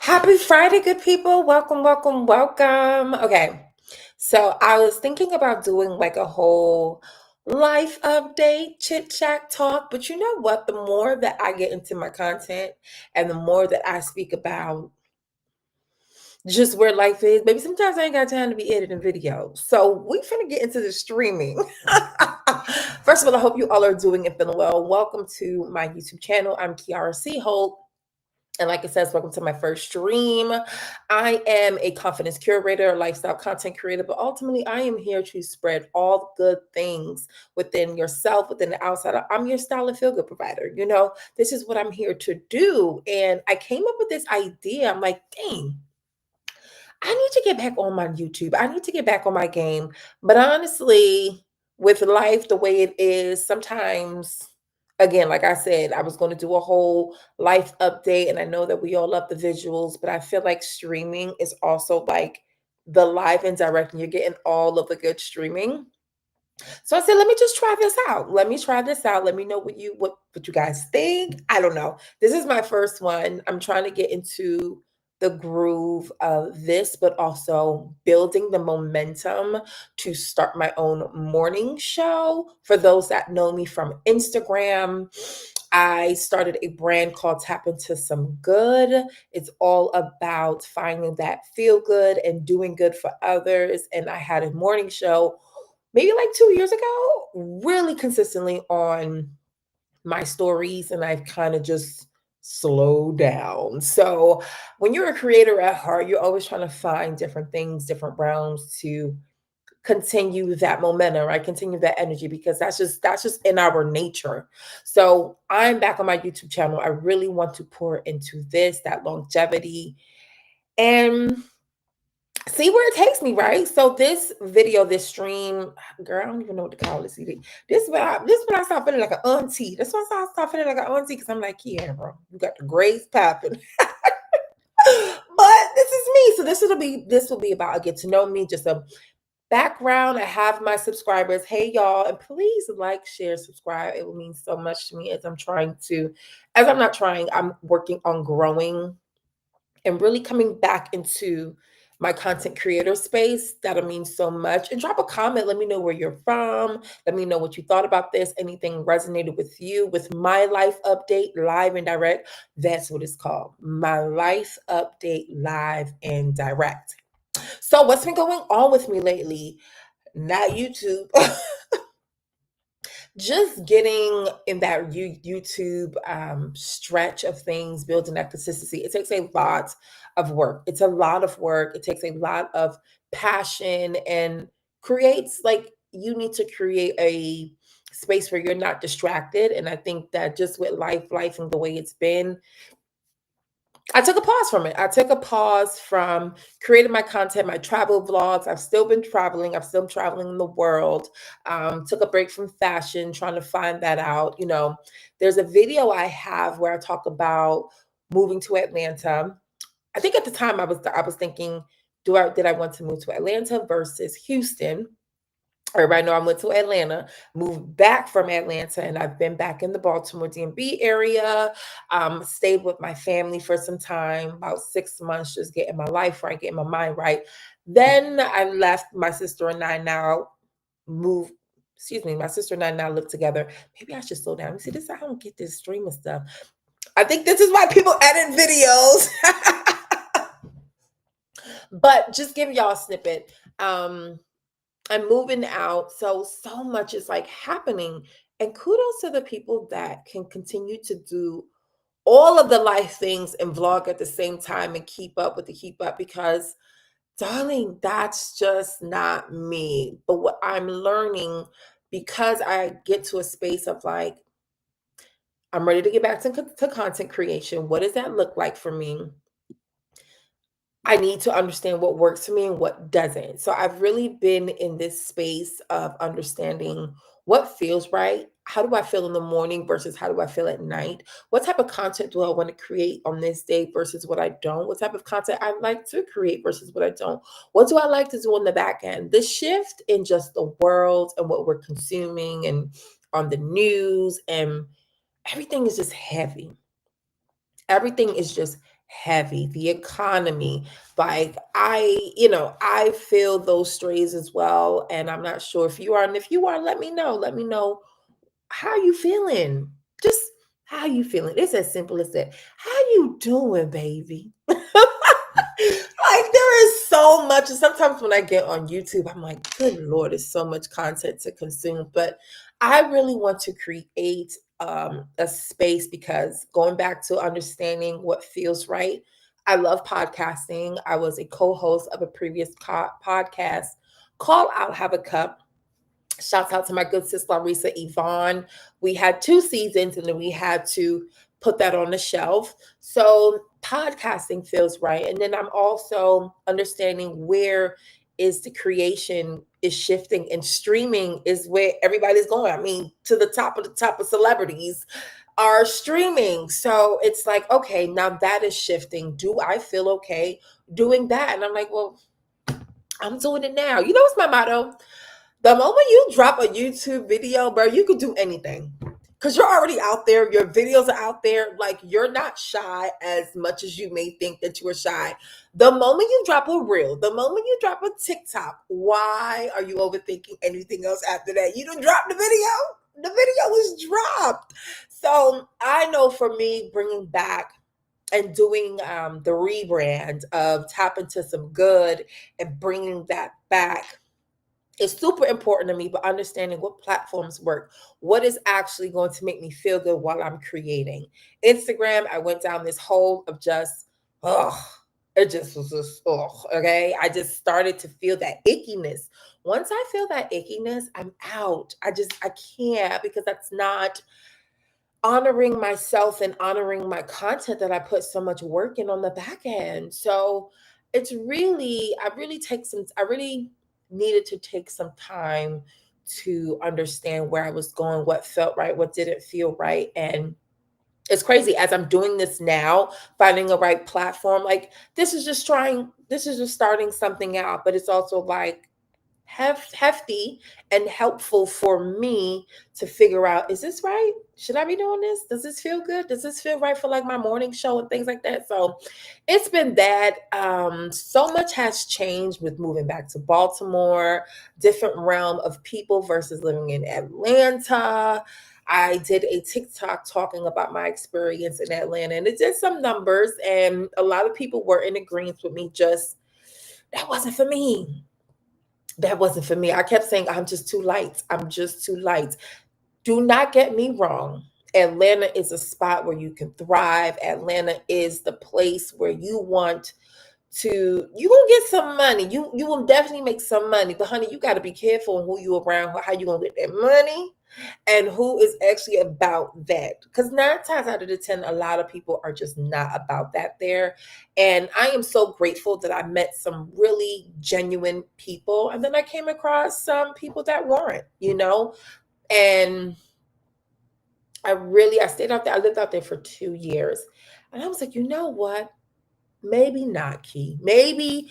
Happy Friday, good people. Welcome, welcome, welcome. Okay, so I was thinking about doing like a whole life update, chit chat talk, but you know what? The more that I get into my content and the more that I speak about just where life is, maybe sometimes I ain't got time to be editing videos. So we finna get into the streaming. First of all, I hope you all are doing and feeling well. Welcome to my YouTube channel. I'm Kiara C. Holt. And like it says, welcome to my first stream. I am a confidence curator, a lifestyle content creator, but ultimately I am here to spread all good things within yourself, within the outside. I'm your style and feel good provider. You know, this is what I'm here to do. And I came up with this idea. I'm like, dang, I need to get back on my YouTube. I need to get back on my game. But honestly, with life the way it is, sometimes, again, like I said, I was going to do a whole life update, and I know that we all love the visuals, but I feel like streaming is also like the live and direct, and you're getting all of the good streaming. So I said, let me just try this out. Let me try this out. Let me know what you guys think. I don't know. This is my first one. I'm trying to get into the groove of this, but also building the momentum to start my own morning show. For those that know me from Instagram, I started a brand called Tap Into Some Good. It's all about finding that feel good and doing good for others. And I had a morning show maybe like 2 years ago, really consistently on my stories, and I've kind of just slowed down. So when you're a creator at heart, you're always trying to find different things, different realms to continue that momentum, right? Continue that energy, because that's just in our nature. So I'm back on my YouTube channel. I really want to pour into this, that longevity, and see where it takes me, right? So this video, this stream, girl, I don't even know what to call this. This when I start feeling like an auntie. That's when I start feeling like an auntie, because I'm like, yeah, bro, you got the grades popping. But this is me. So this will be about a get to know me, just a background. I have my subscribers. Hey y'all, and please like, share, subscribe. It will mean so much to me as I'm working on growing and really coming back into my content creator space. That'll mean so much. And drop a comment. Let me know where you're from. Let me know what you thought about this. Anything resonated with you with my life update, live and direct. That's what it's called. My life update, live and direct. So, what's been going on with me lately? Not YouTube. Just getting in that YouTube stretch of things, building that consistency. It takes a lot of work. It's a lot of work. It takes a lot of passion, and creates like you need to create a space where you're not distracted. And I think that just with life and the way it's been, I took a pause from it. I took a pause from creating my content, my travel vlogs. I've still been traveling. I'm still traveling the world. Took a break from fashion, trying to find that out. You know, there's a video I have where I talk about moving to Atlanta. I think at the time I was thinking, did I want to move to Atlanta versus Houston? Everybody know I went to Atlanta, moved back from Atlanta, and I've been back in the Baltimore DMV area. Stayed with my family for some time, about 6 months, just getting my life right, getting my mind right. Then I left. My sister and I now moved. Excuse me, my sister and I now live together. Maybe I should slow down. You see, this I don't get this streaming stuff. I think this is why people edit videos. But just give y'all a snippet. I'm moving out. So much is like happening. And kudos to the people that can continue to do all of the life things and vlog at the same time and keep up with the keep up, because darling, that's just not me. But what I'm learning, because I get to a space of like, I'm ready to get back to content creation. What does that look like for me? I need to understand what works for me and what doesn't. So I've really been in this space of understanding what feels right. How do I feel in the morning versus how do I feel at night? What type of content do I want to create on this day versus what I don't? What type of content I like to create versus what I don't? What do I like to do on the back end? The shift in just the world and what we're consuming and on the news, and everything is just heavy. Everything is just heavy, the economy. Like I feel those strays as well. And I'm not sure if you are. And if you are, let me know. Let me know how you feeling. Just how you feeling. It's as simple as that. How you doing, baby? Like there is so much. And sometimes when I get on YouTube, I'm like, good Lord, there's so much content to consume. But I really want to create a space because going back to understanding what feels right, I love podcasting. I was a co-host of a previous podcast called I'll Have a Cup. Shouts out to my good sis Larissa Yvonne. We had 2 seasons and then we had to put that on the shelf. So podcasting feels right. And then I'm also understanding where is the creation is shifting and streaming is where everybody's going. I mean, to the top of celebrities are streaming. So it's like, okay, now that is shifting. Do I feel okay doing that? And I'm like, well, I'm doing it now. You know what's my motto? The moment you drop a YouTube video, bro, you could do anything. Because you're already out there. Your videos are out there. Like, you're not shy as much as you may think that you are shy. The moment you drop a reel, the moment you drop a TikTok, why are you overthinking anything else after that? You done dropped the video. The video was dropped. So I know for me, bringing back and doing the rebrand of Tap Into Some Good and bringing that back, it's super important to me, but understanding what platforms work, what is actually going to make me feel good while I'm creating. Instagram, I went down this hole of just, oh, it just was just, oh, okay. I just started to feel that ickiness. Once I feel that ickiness, I'm out. I can't because that's not honoring myself and honoring my content that I put so much work in on the back end. So it's really, I really needed to take some time to understand where I was going, what felt right, what didn't feel right. And it's crazy as I'm doing this now, finding a right platform. Like this is just starting something out, but it's also like hefty and helpful for me to figure out, is this right? Should I be doing this? Does this feel good? Does this feel right for like my morning show and things like that? So it's been that. So much has changed with moving back to Baltimore, different realm of people versus living in Atlanta. I did a TikTok talking about my experience in Atlanta and it did some numbers, and a lot of people were in agreement with me. Just that wasn't for me. That wasn't for me. I kept saying, I'm just too light. I'm just too light. Do not get me wrong. Atlanta is a spot where you can thrive. Atlanta is the place where you want to, you gonna get some money. You will definitely make some money. But honey, you gotta be careful on who you around, how you gonna get that money and who is actually about that. Because 9 times out of the 10, a lot of people are just not about that there. And I am so grateful that I met some really genuine people. And then I came across some people that weren't, and I stayed out there. I lived out there for 2 years. And I was like, you know what? Maybe not, Key. Maybe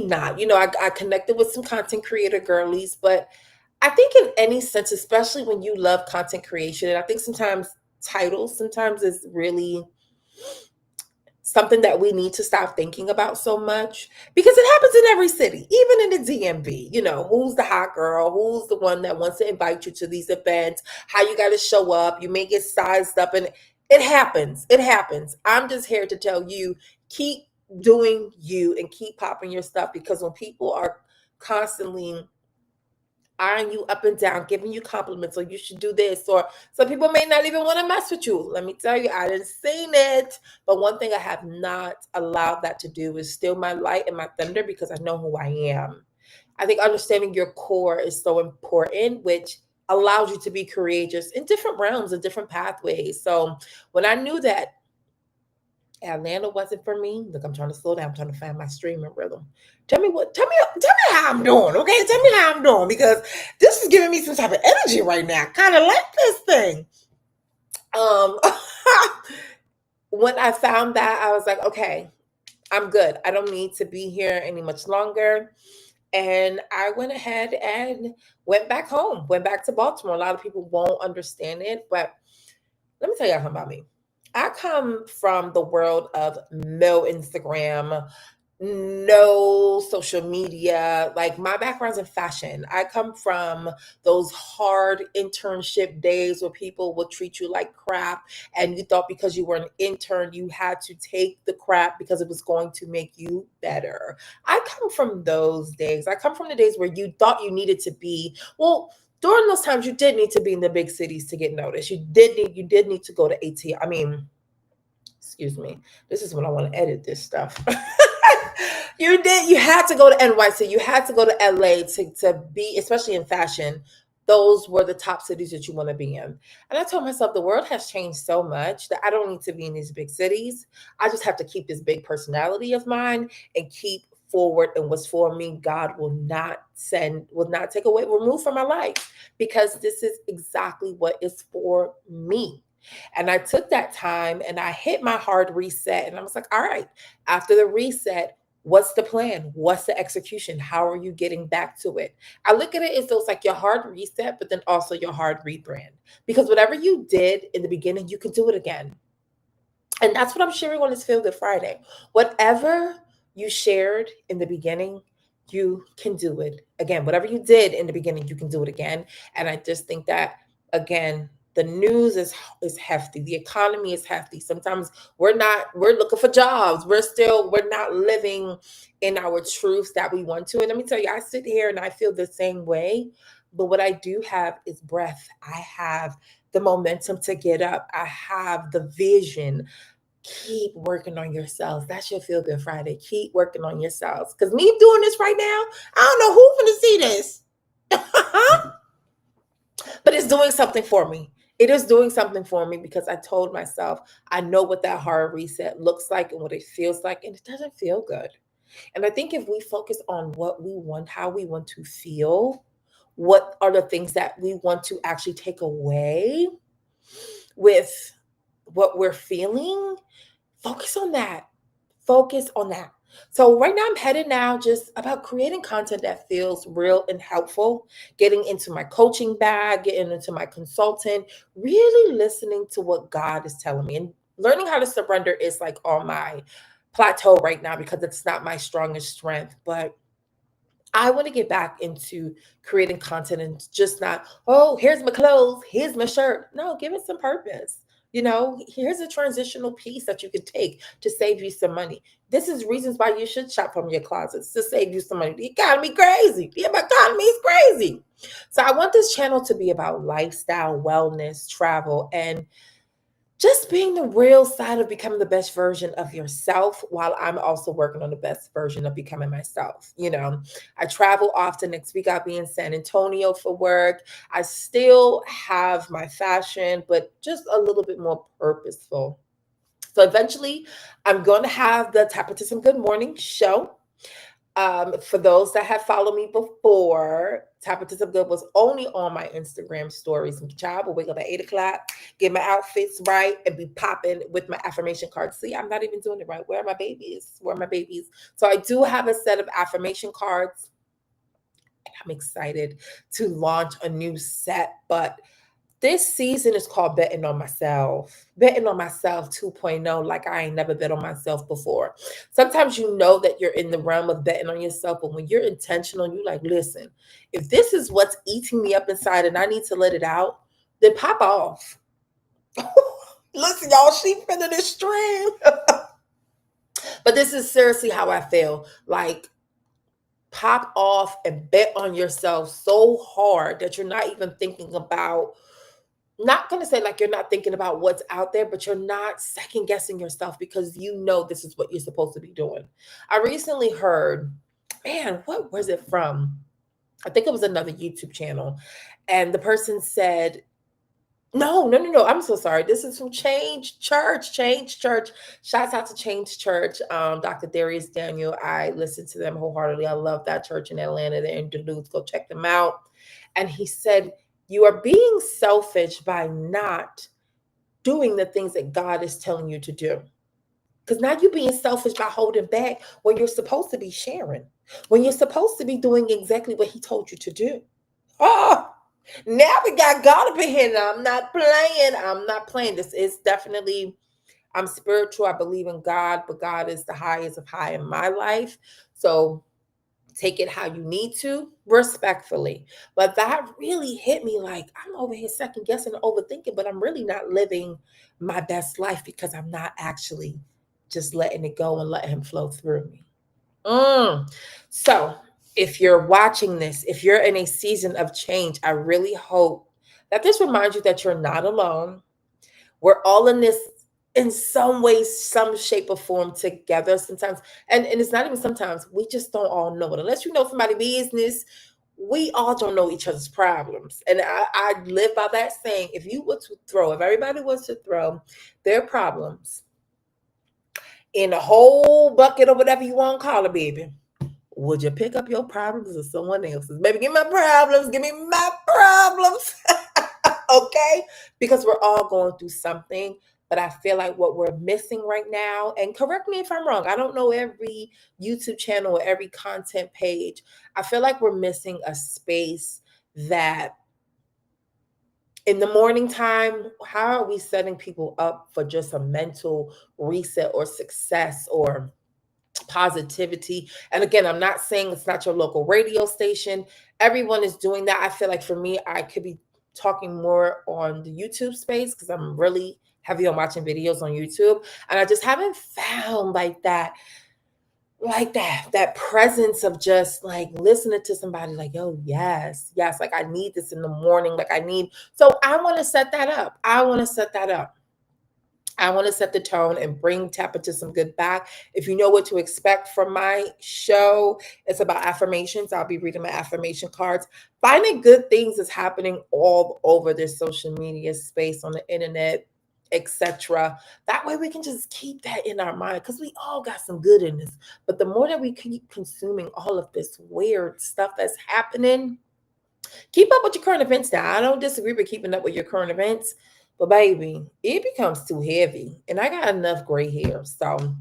not. I connected with some content creator girlies, but I think in any sense, especially when you love content creation, and I think sometimes titles sometimes is really something that we need to stop thinking about so much because it happens in every city, even in the DMV. Who's the hot girl? Who's the one that wants to invite you to these events? How you got to show up? You may get sized up, and it happens. It happens. I'm just here to tell you, keep doing you and keep popping your stuff, because when people are constantly eyeing you up and down, giving you compliments, or you should do this, or some people may not even want to mess with you. Let me tell you, I didn't seen it. But one thing I have not allowed that to do is steal my light and my thunder, because I know who I am. I think understanding your core is so important, which allows you to be courageous in different realms and different pathways. So when I knew that Atlanta wasn't for me. Look, I'm trying to slow down. I'm trying to find my streaming rhythm. Tell me how I'm doing, okay? Tell me how I'm doing, because this is giving me some type of energy right now. Kind of like this thing. Um, when I found that, I was like, okay, I'm good. I don't need to be here any much longer. And I went ahead and went back home, went back to Baltimore. A lot of people won't understand it, but let me tell you something about me. I come from the world of no Instagram, no social media. Like my background's in fashion. I come from those hard internship days where people will treat you like crap and you thought because you were an intern you had to take the crap because it was going to make you better. I come from those days. I come from the days where you thought you needed to be, well, during those times you did need to be in the big cities to get noticed. You did need to go to AT. I mean, excuse me. This is when I want to edit this stuff. You had to go to NYC, you had to go to LA to be, especially in fashion. Those were the top cities that you want to be in. And I told myself the world has changed so much that I don't need to be in these big cities. I just have to keep this big personality of mine and keep forward, and what's for me, God will not take away, remove from my life, because this is exactly what is for me. And I took that time and I hit my hard reset and I was like, all right, after the reset, what's the plan? What's the execution? How are you getting back to it? I look at it as though it's like your hard reset, but then also your hard rebrand. Because whatever you did in the beginning, you can do it again. And that's what I'm sharing on this Feel Good Friday. Whatever you shared in the beginning, you can do it again. Whatever you did in the beginning, you can do it again. And I just think that, again, the news is hefty. The economy is hefty. Sometimes we're looking for jobs. We're not living in our truths that we want to. And let me tell you, I sit here and I feel the same way. But what I do have is breath. I have the momentum to get up. I have the vision. Keep working on yourselves. That's your Feel Good Friday. Keep working on yourselves. Because me doing this right now, I don't know who's going to see this. But it's doing something for me. It is doing something for me because I told myself I know what that hard reset looks like and what it feels like, and it doesn't feel good. And I think if we focus on what we want, how we want to feel, what are the things that we want to actually take away with what we're feeling, focus on that. Focus on that. So right now I'm headed now just about creating content that feels real and helpful, getting into my coaching bag, getting into my consultant, really listening to what God is telling me, and learning how to surrender is like on my plateau right now because it's not my strongest strength, but I want to get back into creating content and just not, oh, here's my clothes, here's my shirt. No, give it some purpose. Here's a transitional piece that you can take to save you some money. This is reasons why you should shop from your closets to save you some money. The economy crazy. The economy is crazy. So I want this channel to be about lifestyle, wellness, travel, and just being the real side of becoming the best version of yourself while I'm also working on the best version of becoming myself. I travel often. Next week, I'll be in San Antonio for work. I still have my fashion, but just a little bit more purposeful. So eventually, I'm going to have the Tapatism Good Morning show. For those that have followed me before, Tapatism Good was only on my Instagram stories. My child will wake up at 8 o'clock, get my outfits right, and be popping with my affirmation cards. See, I'm not even doing it right. Where are my babies? Where are my babies? So I do have a set of affirmation cards. I'm excited to launch a new set, but this season is called Betting on Myself. Betting on Myself 2.0, like I ain't never bet on myself before. Sometimes you know that you're in the realm of betting on yourself, but when you're intentional, you're like, listen, if this is what's eating me up inside and I need to let it out, then pop off. Listen, y'all, she finna this stream. But this is seriously how I feel. Like, pop off and bet on yourself so hard that you're not even thinking about, not going to say like you're not thinking about what's out there, but you're not second guessing yourself because you know this is what you're supposed to be doing. I recently heard, man, what was it from? I think it was another YouTube channel. And the person said, no. I'm so sorry. This is from Change Church. Change Church. Shouts out to Change Church. Dr. Darius Daniel. I listen to them wholeheartedly. I love that church in Atlanta. They're in Duluth. Go check them out. And he said, you are being selfish by not doing the things that God is telling you to do. Because now you're being selfish by holding back when you're supposed to be sharing, when you're supposed to be doing exactly what he told you to do. Oh, now we got God up in here. Now I'm not playing. This is definitely I'm spiritual. I believe in God, but God is the highest of high in my life. So take it how you need to, respectfully. But that really hit me like I'm over here second guessing and overthinking, but I'm really not living my best life because I'm not actually just letting it go and letting him flow through me. So if you're watching this, if you're in a season of change, I really hope that this reminds you that you're not alone. We're all in this in some way, some shape or form together sometimes. And it's not even sometimes, we just don't all know it. Unless you know somebody's business, we all don't know each other's problems. And I live by that saying, if everybody was to throw their problems in a whole bucket or whatever you want to call it, baby, would you pick up your problems or someone else's? Baby, give me my problems. Give me my problems. Okay? Because we're all going through something. But I feel like what we're missing right now, and correct me if I'm wrong, I don't know every YouTube channel or every content page. I feel like we're missing a space that in the morning time, how are we setting people up for just a mental reset or success or positivity? And again, I'm not saying it's not your local radio station. Everyone is doing that. I feel like for me, I could be talking more on the YouTube space because I'm really heavy on watching videos on YouTube. And I just haven't found that presence of just like listening to somebody like, oh, yes, like I need this in the morning. So I want to set that up. I want to set the tone and tap into some good back. If you know what to expect from my show, it's about affirmations. I'll be reading my affirmation cards. Finding good things is happening all over this social media space, on the internet, etc. That way we can just keep that in our mind because we all got some good in us. But the more that we keep consuming all of this weird stuff that's happening, keep up with your current events now. I don't disagree with keeping up with your current events, but baby, it becomes too heavy. And I got enough gray hair. So,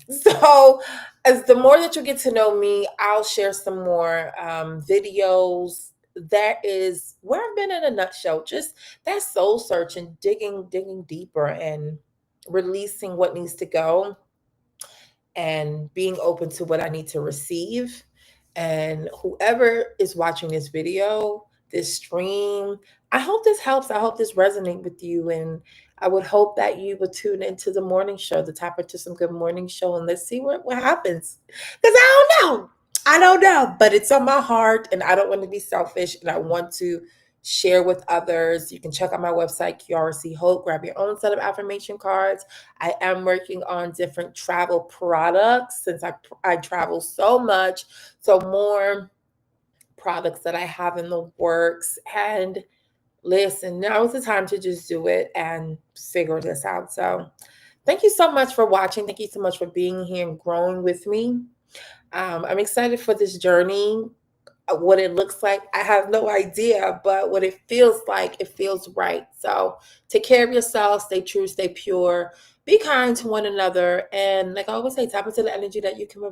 so as the more that you get to know me, I'll share some more videos. That is where I've been in a nutshell. Just that soul searching, digging deeper and releasing what needs to go and being open to what I need to receive. And whoever is watching this video, this stream, I hope this helps. I hope this resonates with you. And I would hope that you would tune into the morning show, the Tap Into Some Good Morning Show, and let's see what happens. Because I don't know. I don't know, but it's on my heart and I don't want to be selfish and I want to share with others. You can check out my website, QRC Hope, grab your own set of affirmation cards. I am working on different travel products since I travel so much. So more products that I have in the works. And listen, now is the time to just do it and figure this out. So thank you so much for watching. Thank you so much for being here and growing with me. I'm excited for this journey. What it looks like, I have no idea, but what it feels like, it feels right. So take care of yourself, stay true, stay pure, be kind to one another. And like I always say, tap into the energy that you can